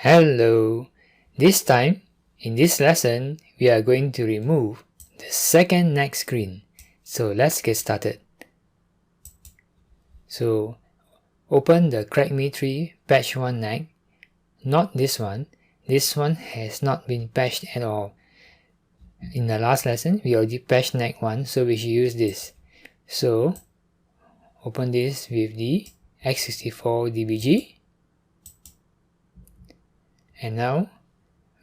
Hello! This time, in this lesson, we are going to remove the second NAC screen. So let's get started. So open the CrackMe3 patch 1 NAC, not this one. This one has not been patched at all. In the last lesson, we already patched NAC 1, so we should use this. So open this with the x64DBG. And now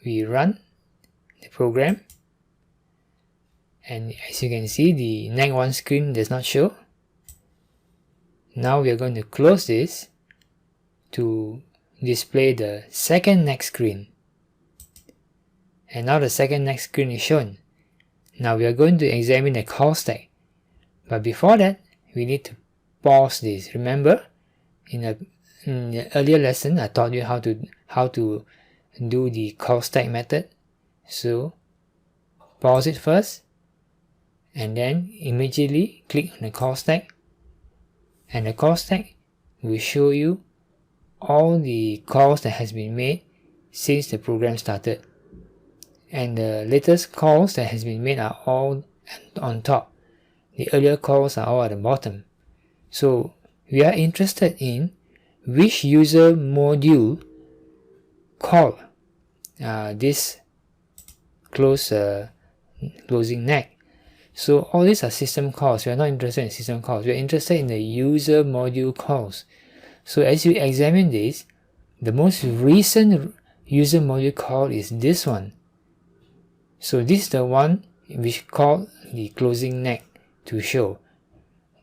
we run the program, and as you can see, the NAC 1 screen does not show. Now we are going to close this to display the second NAC screen. And now the second NAC screen is shown. Now we are going to examine the call stack. But before that, we need to pause this. Remember, in the earlier lesson, I taught you how to do the call stack method. So pause it first and then immediately click on the call stack, and the call stack will show you all the calls that has been made since the program started, and the latest calls that has been made are all on top. The earlier calls are all at the bottom. So we are interested in which user module call this closing NAC. So all these are system calls. We are not interested in system calls. We are interested in the user module calls. So as you examine this, the most recent user module call is this one. So this is the one which called the closing NAC to show.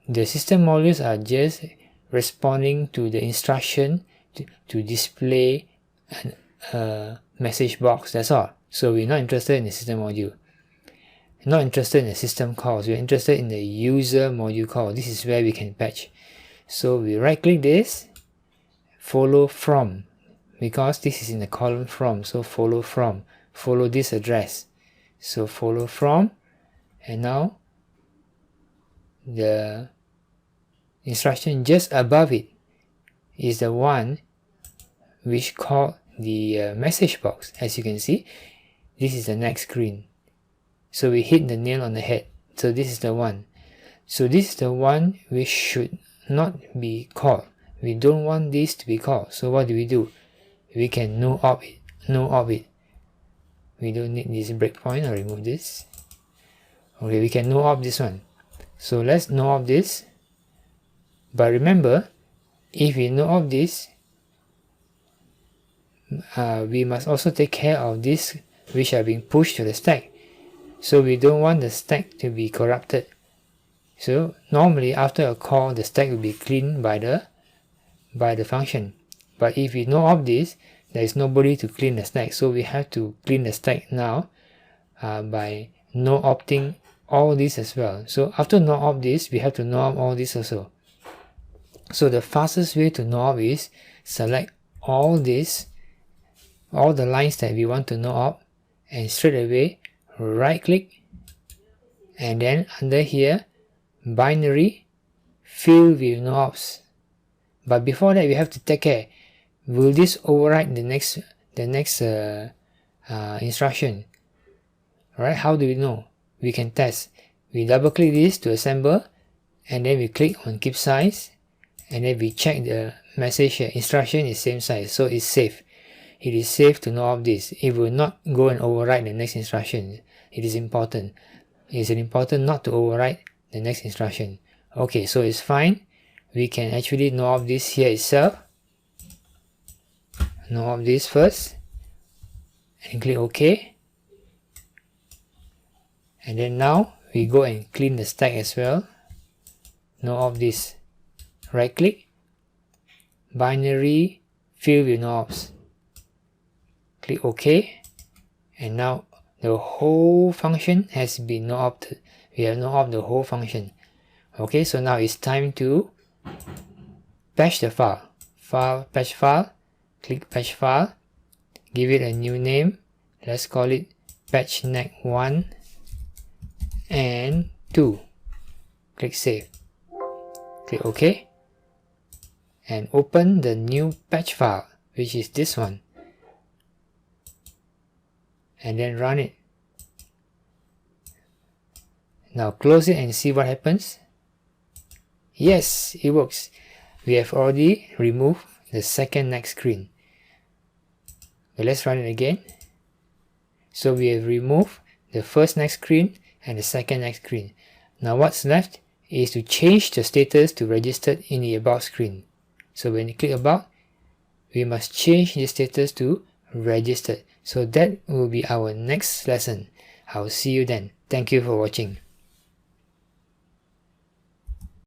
The system modules are just responding to the instruction to display a message box, that's all. So we're not interested in the system module. Not interested in the system calls. We're interested in the user module call. This is where we can patch. So we right click this, follow from, because this is in the column from. So follow from, follow this address. So follow from, and now the instruction just above it is the one which called the message box. As you can see, this is the next screen. So we hit the nail on the head. So this is the one. So this is the one which should not be called. We don't want this to be called. So what do? We can no op it. No op it. We don't need this breakpoint. I'll remove this. Okay, we can no op this one. So let's no op this. But remember, if we no op this, we must also take care of this which are being pushed to the stack. So we don't want the stack to be corrupted. So normally after a call, the stack will be cleaned by the function. But if we no op this, there is nobody to clean the stack. So we have to clean the stack now by no opting all this as well. So after no op this, we have to no op all this also. So the fastest way to no op is select all this, all the lines that we want to no op, and straight away right click, and then under here binary fill with no ops. But before that, we have to take care, will this override the next instruction? Alright, how do we know? We can test. We double click this to assemble, and then we click on keep size, and then we check the message here. Instruction is same size, so it's safe. It is safe to no op this. It will not go and override the next instruction. It is important. It is important not to override the next instruction. Okay, so it's fine. We can actually no op this here itself. No op this first, and click OK. And then now we go and clean the stack as well. No op this. Right click, binary fill with no ops. Click OK, and now the whole function has been no opted. We have no op the whole function. Okay, so now it's time to patch the file. Patch file, click patch file, give it a new name. Let's call it patch NAC 1 and 2. Click save. Click OK, and open the new patch file, which is this one. and then run it. Now close it and see what happens. Yes, it works. We have already removed the second next screen. Okay, let's run it again. So we have removed the first next screen and the second next screen. Now what's left is to change the status to registered in the about screen. So when you click about, we must change the status to registered. So that will be our next lesson. I'll see you then. Thank you for watching.